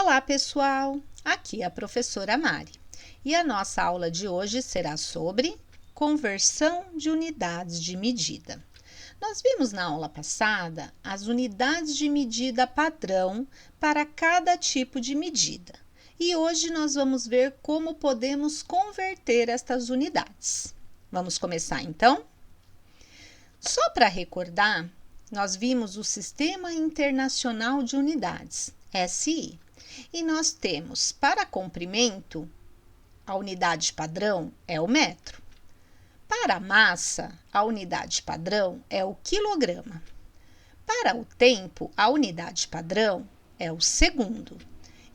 Olá, pessoal! Aqui é a professora Mari e a nossa aula de hoje será sobre conversão de unidades de medida. Nós vimos na aula passada as unidades de medida padrão para cada tipo de medida e hoje nós vamos ver como podemos converter estas unidades. Vamos começar então? Só para recordar, nós vimos o Sistema Internacional de Unidades, SI. E nós temos, para comprimento, a unidade padrão é o metro. Para a massa, a unidade padrão é o quilograma. Para o tempo, a unidade padrão é o segundo.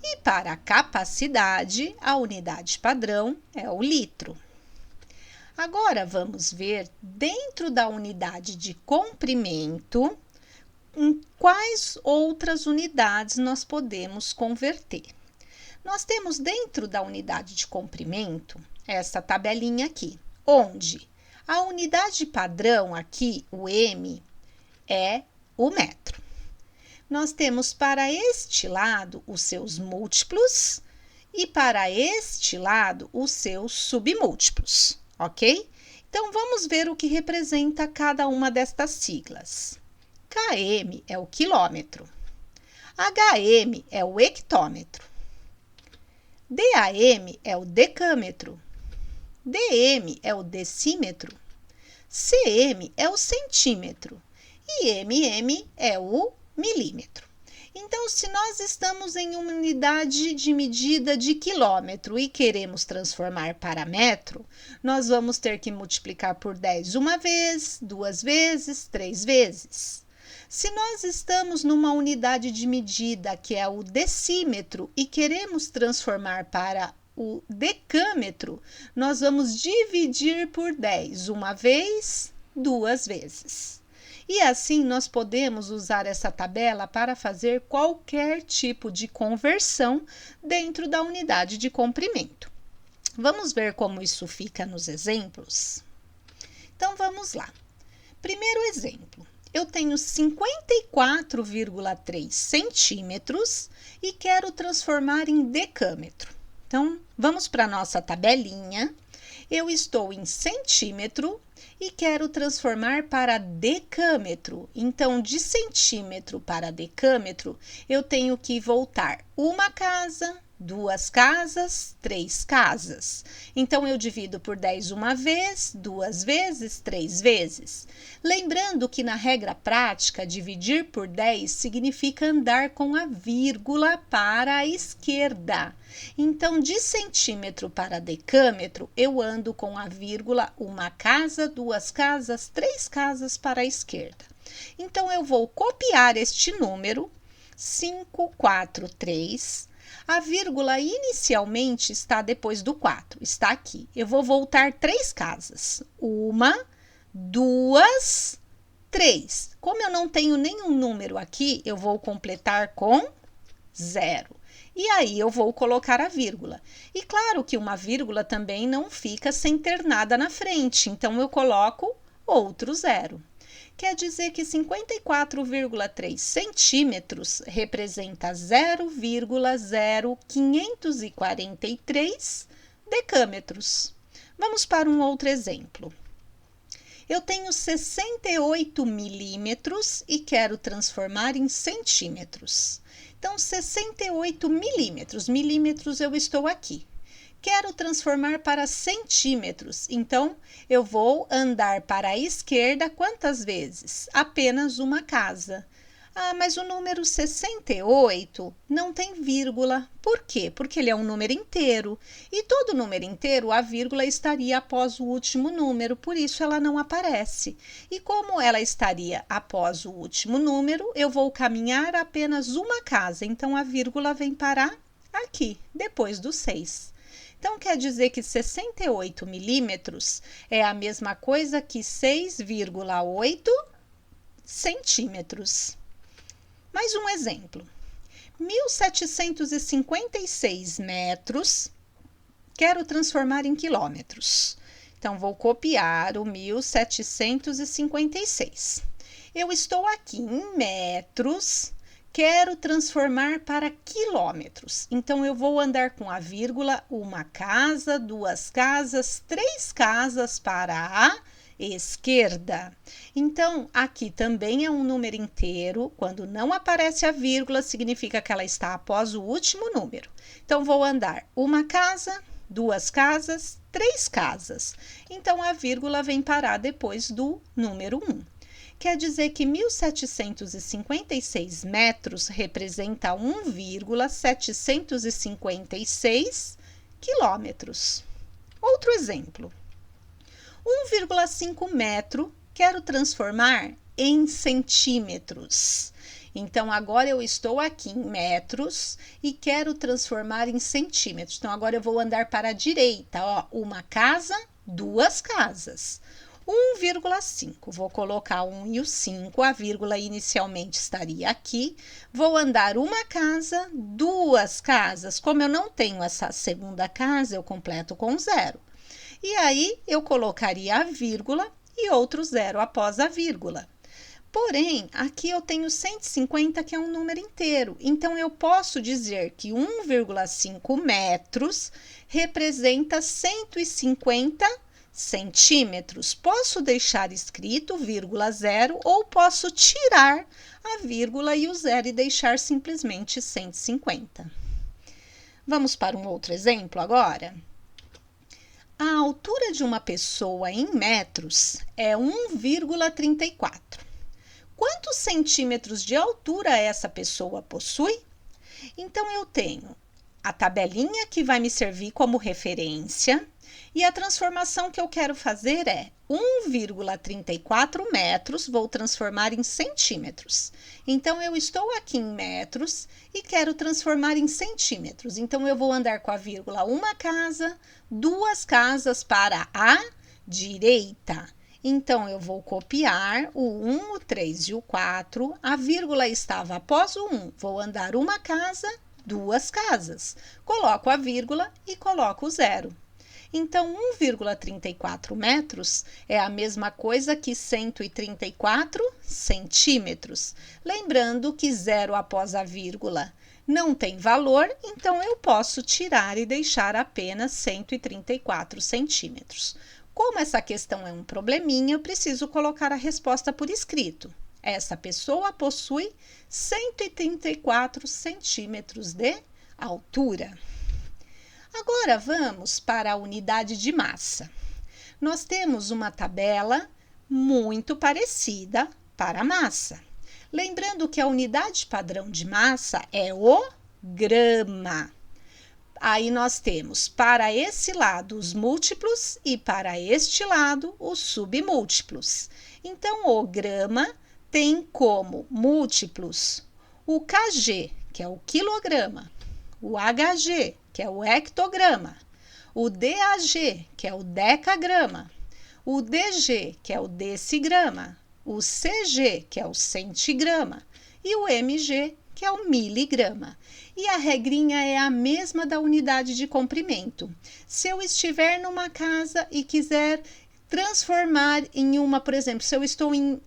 E para a capacidade, a unidade padrão é o litro. Agora, vamos ver, dentro da unidade de comprimento, em quais outras unidades nós podemos converter. Nós temos dentro da unidade de comprimento essa tabelinha aqui, onde a unidade padrão aqui, o M, é o metro. Nós temos para este lado os seus múltiplos e para este lado os seus submúltiplos, ok? Então, vamos ver o que representa cada uma destas siglas. km é o quilômetro, hm é o hectômetro, dam é o decâmetro, dm é o decímetro, cm é o centímetro e mm é o milímetro. Então, se nós estamos em uma unidade de medida de quilômetro e queremos transformar para metro, nós vamos ter que multiplicar por 10 uma vez, 2 vezes, 3 vezes. Se nós estamos numa unidade de medida que é o decímetro e queremos transformar para o decâmetro, nós vamos dividir por 10 uma vez, 2 vezes. E assim nós podemos usar essa tabela para fazer qualquer tipo de conversão dentro da unidade de comprimento. Vamos ver como isso fica nos exemplos? Então, vamos lá. Primeiro exemplo. Eu tenho 54,3 centímetros e quero transformar em decâmetro. Então, vamos para a nossa tabelinha. Eu estou em centímetro e quero transformar para decâmetro. Então, de centímetro para decâmetro, eu tenho que voltar uma casa, 2 casas, 3 casas. Então, eu divido por 10 uma vez, 2 vezes, 3 vezes. Lembrando que na regra prática, dividir por 10 significa andar com a vírgula para a esquerda. Então, de centímetro para decâmetro, eu ando com a vírgula uma casa, 2 casas, 3 casas para a esquerda. Então, eu vou copiar este número, 543. A vírgula inicialmente está depois do 4, está aqui. Eu vou voltar 3 casas. 1, 2, 3. Como eu não tenho nenhum número aqui, eu vou completar com 0. E aí, eu vou colocar a vírgula. E claro que uma vírgula também não fica sem ter nada na frente, então eu coloco outro 0. Quer dizer que 54,3 centímetros representa 0,0543 decâmetros. Vamos para um outro exemplo. Eu tenho 68 milímetros e quero transformar em centímetros. Então, 68 milímetros. Milímetros eu estou aqui. Quero transformar para centímetros, então eu vou andar para a esquerda quantas vezes? Apenas uma casa. Ah, mas o número 68 não tem vírgula. Por quê? Porque ele é um número inteiro. E todo número inteiro, a vírgula estaria após o último número, por isso ela não aparece. E como ela estaria após o último número, eu vou caminhar apenas uma casa, então a vírgula vem parar aqui, depois do 6. Então, quer dizer que 68 milímetros é a mesma coisa que 6,8 centímetros. Mais um exemplo. 1.756 metros, quero transformar em quilômetros. Então, vou copiar o 1.756. Eu estou aqui em metros, quero transformar para quilômetros. Então, eu vou andar com a vírgula, uma casa, duas casas, três casas para a esquerda. Então, aqui também é um número inteiro. Quando não aparece a vírgula, significa que ela está após o último número. Então, vou andar uma casa, duas casas, três casas. Então, a vírgula vem parar depois do número 1. Quer dizer que 1.756 metros representa 1,756 quilômetros. Outro exemplo. 1,5 metro quero transformar em centímetros. Então, agora eu estou aqui em metros e quero transformar em centímetros. Então, agora eu vou andar para a direita, ó, uma casa, duas casas. 1,5, vou colocar o 1 e o 5, a vírgula inicialmente estaria aqui. Vou andar uma casa, duas casas. Como eu não tenho essa segunda casa, eu completo com 0. E aí, eu colocaria a vírgula e outro 0 após a vírgula. Porém, aqui eu tenho 150, que é um número inteiro. Então, eu posso dizer que 1,5 metros representa 150 centímetros. Posso deixar escrito vírgula 0 ou posso tirar a vírgula e o 0 e deixar simplesmente 150. Vamos para um outro exemplo agora? A altura de uma pessoa em metros é 1,34. Quantos centímetros de altura essa pessoa possui? Então, eu tenho a tabelinha que vai me servir como referência e a transformação que eu quero fazer é 1,34 metros, vou transformar em centímetros. Então, eu estou aqui em metros e quero transformar em centímetros. Então, eu vou andar com a vírgula uma casa, duas casas para a direita. Então, eu vou copiar o 1, o 3 e o 4. A vírgula estava após o 1. Vou andar uma casa, duas casas. Coloco a vírgula e coloco o 0. Então, 1,34 metros é a mesma coisa que 134 centímetros. Lembrando que 0 após a vírgula não tem valor, então eu posso tirar e deixar apenas 134 centímetros. Como essa questão é um probleminha, eu preciso colocar a resposta por escrito. Essa pessoa possui 134 centímetros de altura. Agora, vamos para a unidade de massa. Nós temos uma tabela muito parecida para a massa. Lembrando que a unidade padrão de massa é o grama. Aí nós temos para esse lado os múltiplos e para este lado os submúltiplos. Então, o grama tem como múltiplos o kg, que é o quilograma, o hg, que é o hectograma, o DAG, que é o decagrama, o DG, que é o decigrama, o CG, que é o centigrama, e o MG, que é o miligrama. E a regrinha é a mesma da unidade de comprimento. Se eu estiver numa casa e quiser transformar em uma, por exemplo, se eu estou em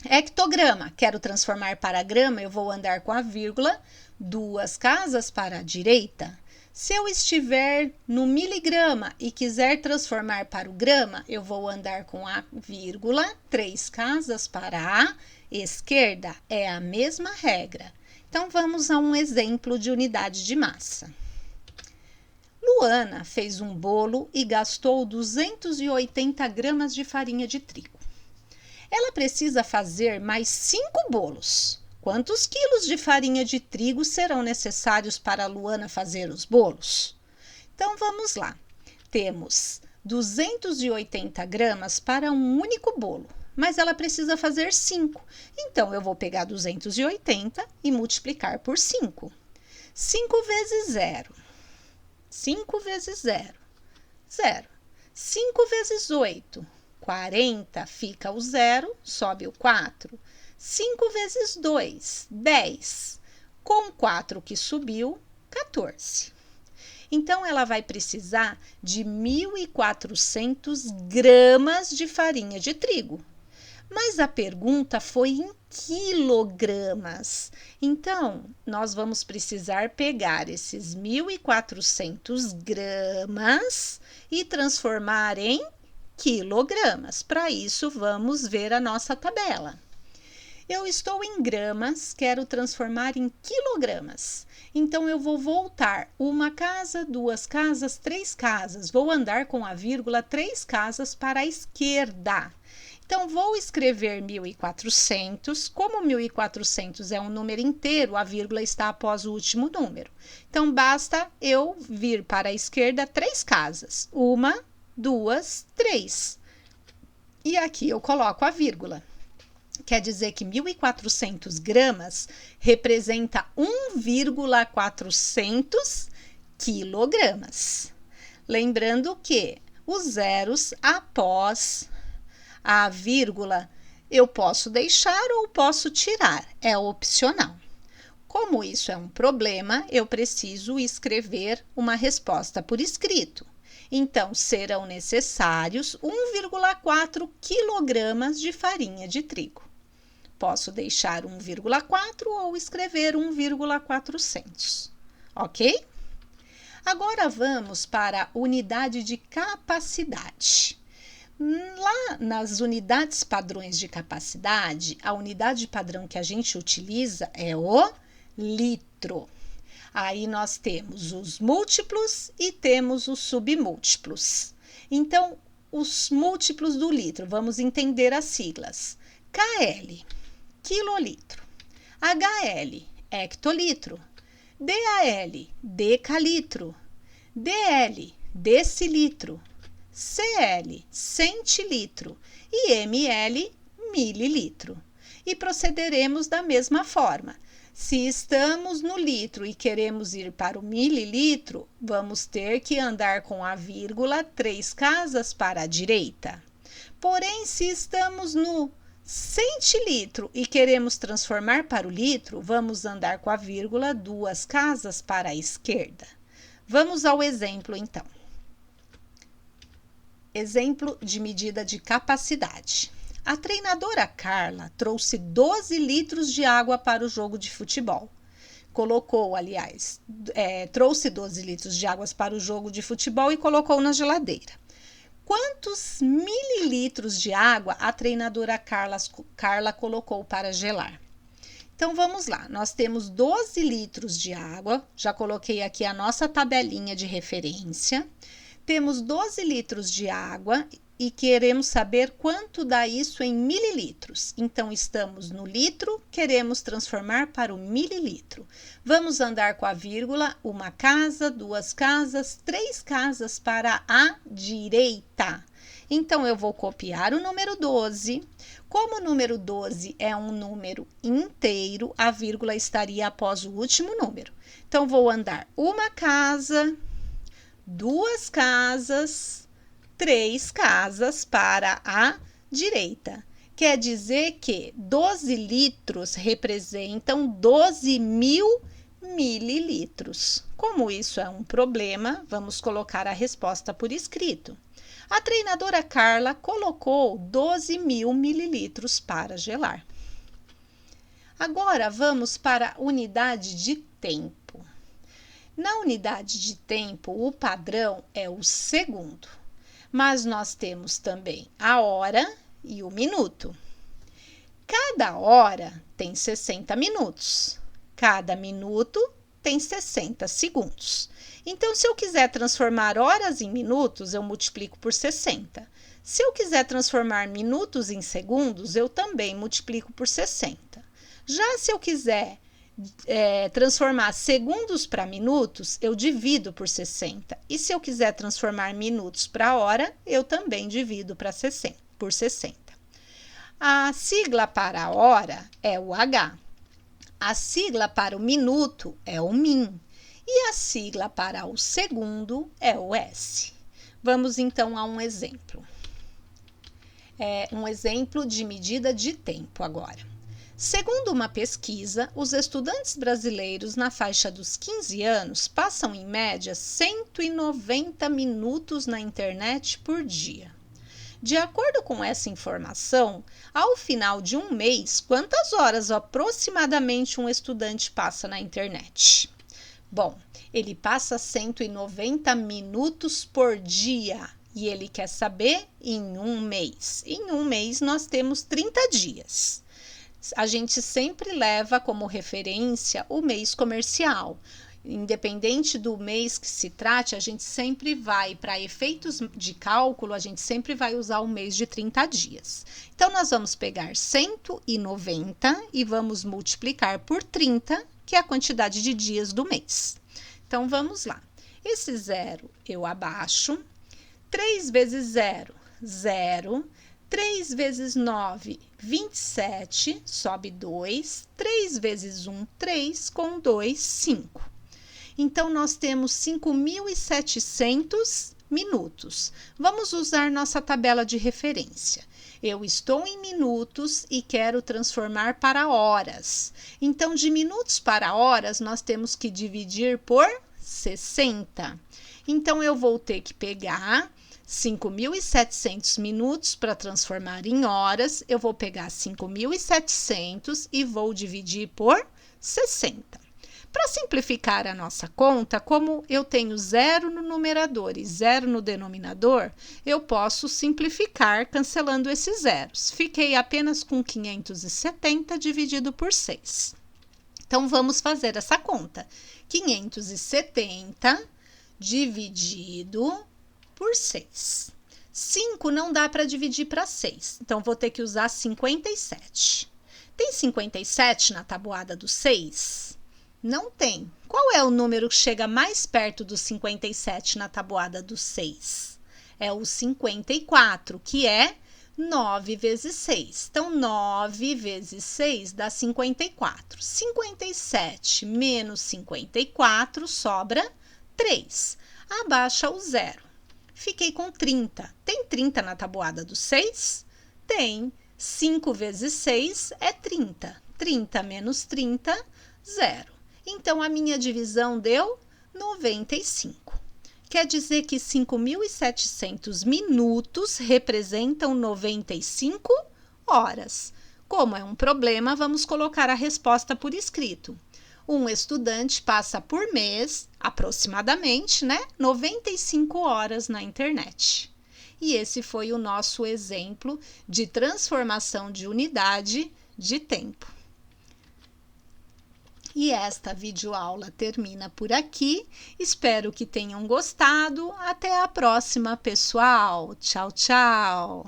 hectograma, quero transformar para grama, eu vou andar com a vírgula, duas casas para a direita. Se eu estiver no miligrama e quiser transformar para o grama, eu vou andar com a vírgula, três casas para a esquerda. É a mesma regra. Então, vamos a um exemplo de unidade de massa. Luana fez um bolo e gastou 280 gramas de farinha de trigo. Ela precisa fazer mais 5 bolos. Quantos quilos de farinha de trigo serão necessários para a Luana fazer os bolos? Então, vamos lá. Temos 280 gramas para um único bolo, mas ela precisa fazer 5. Então, eu vou pegar 280 e multiplicar por 5. 5 vezes 0. 5 vezes 0. 0. 5 vezes 8. 40, fica o 0, sobe o 4. 5 vezes 2, 10. Com 4 que subiu, 14. Então, ela vai precisar de 1.400 gramas de farinha de trigo. Mas a pergunta foi em quilogramas. Então, nós vamos precisar pegar esses 1.400 gramas e transformar em quilogramas. Para isso, vamos ver a nossa tabela. Eu estou em gramas, quero transformar em quilogramas. Então, eu vou voltar uma casa, duas casas, três casas. Vou andar com a vírgula 3 casas para a esquerda. Então, vou escrever 1.400. Como 1.400 é um número inteiro, a vírgula está após o último número. Então, basta eu vir para a esquerda 3 casas. 1, 2, 3. E aqui eu coloco a vírgula. Quer dizer que 1.400 gramas representa 1,400 quilogramas. Lembrando que os zeros após a vírgula eu posso deixar ou posso tirar, é opcional. Como isso é um problema, eu preciso escrever uma resposta por escrito. Então, serão necessários 1,4 quilogramas de farinha de trigo. Posso deixar 1,4 ou escrever 1,400, ok? Agora vamos para a unidade de capacidade. Lá nas unidades padrões de capacidade, a unidade padrão que a gente utiliza é o litro. Aí nós temos os múltiplos e temos os submúltiplos. Então, os múltiplos do litro, vamos entender as siglas. KL, quilolitro. HL, hectolitro. DAL, decalitro. DL, decilitro. CL, centilitro. E ML, mililitro. E procederemos da mesma forma. Se estamos no litro e queremos ir para o mililitro, vamos ter que andar com a vírgula 3 casas para a direita. Porém, se estamos no centilitro e queremos transformar para o litro, vamos andar com a vírgula 2 casas para a esquerda. Vamos ao exemplo, então. Exemplo de medida de capacidade. A treinadora Carla trouxe 12 litros de água para o jogo de futebol. Trouxe 12 litros de água para o jogo de futebol e colocou na geladeira. Quantos mililitros de água a treinadora Carla colocou para gelar? Então, vamos lá. Nós temos 12 litros de água. Já coloquei aqui a nossa tabelinha de referência. Temos 12 litros de água e queremos saber quanto dá isso em mililitros. Então, estamos no litro, queremos transformar para o mililitro. Vamos andar com a vírgula, uma casa, duas casas, 3 casas para a direita. Então, eu vou copiar o número 12. Como o número 12 é um número inteiro, a vírgula estaria após o último número. Então, vou andar uma casa, 2 casas, 3 casas para a direita. Quer dizer que 12 litros representam 12.000 mililitros. Como isso é um problema, vamos colocar a resposta por escrito. A treinadora Carla colocou 12.000 mililitros para gelar. Agora, vamos para a unidade de tempo. Na unidade de tempo, o padrão é o segundo. Mas nós temos também a hora e o minuto. Cada hora tem 60 minutos. Cada minuto tem 60 segundos. Então, se eu quiser transformar horas em minutos, eu multiplico por 60. Se eu quiser transformar minutos em segundos, eu também multiplico por 60. Já se eu quiser transformar segundos para minutos, eu divido por 60. E se eu quiser transformar minutos para hora, eu também divido por 60. A sigla para a hora é o H. A sigla para o minuto é o min. E a sigla para o segundo é o S. Vamos então a um exemplo. Um exemplo de medida de tempo agora. Segundo uma pesquisa, os estudantes brasileiros na faixa dos 15 anos passam em média 190 minutos na internet por dia. De acordo com essa informação, ao final de um mês, quantas horas aproximadamente um estudante passa na internet? Bom, ele passa 190 minutos por dia e ele quer saber em um mês. Em um mês nós temos 30 dias. A gente sempre leva como referência o mês comercial. Independente do mês que se trate, a gente sempre vai, para efeitos de cálculo, a gente sempre vai usar o mês de 30 dias. Então, nós vamos pegar 190 e vamos multiplicar por 30, que é a quantidade de dias do mês. Então, vamos lá. Esse zero eu abaixo. 3 vezes 0, 0. 3 vezes 9, 27, sobe 2. 3 vezes 1, 3, com 2, 5. Então, nós temos 5.700 minutos. Vamos usar nossa tabela de referência. Eu estou em minutos e quero transformar para horas. Então, de minutos para horas, nós temos que dividir por 60. Então, eu vou ter que pegar 5.700 minutos para transformar em horas. Eu vou pegar 5.700 e vou dividir por 60. Para simplificar a nossa conta, como eu tenho 0 no numerador e 0 no denominador, eu posso simplificar cancelando esses zeros. Fiquei apenas com 570 dividido por 6. Então, vamos fazer essa conta. 570 dividido por 6. 5 não dá para dividir para 6, então vou ter que usar 57. Tem 57 na tabuada do 6? Não tem. Qual é o número que chega mais perto do 57 na tabuada do 6? É o 54, que é 9 vezes 6. Então, 9 vezes 6 dá 54. 57 menos 54 sobra 3. Abaixa o zero. Fiquei com 30. Tem 30 na tabuada do 6? Tem. 5 vezes 6 é 30. 30 menos 30, 0. Então, a minha divisão deu 95. Quer dizer que 5.700 minutos representam 95 horas. Como é um problema, vamos colocar a resposta por escrito. Um estudante passa por mês, aproximadamente, 95 horas na internet. E esse foi o nosso exemplo de transformação de unidade de tempo. E esta videoaula termina por aqui. Espero que tenham gostado. Até a próxima, pessoal. Tchau, tchau!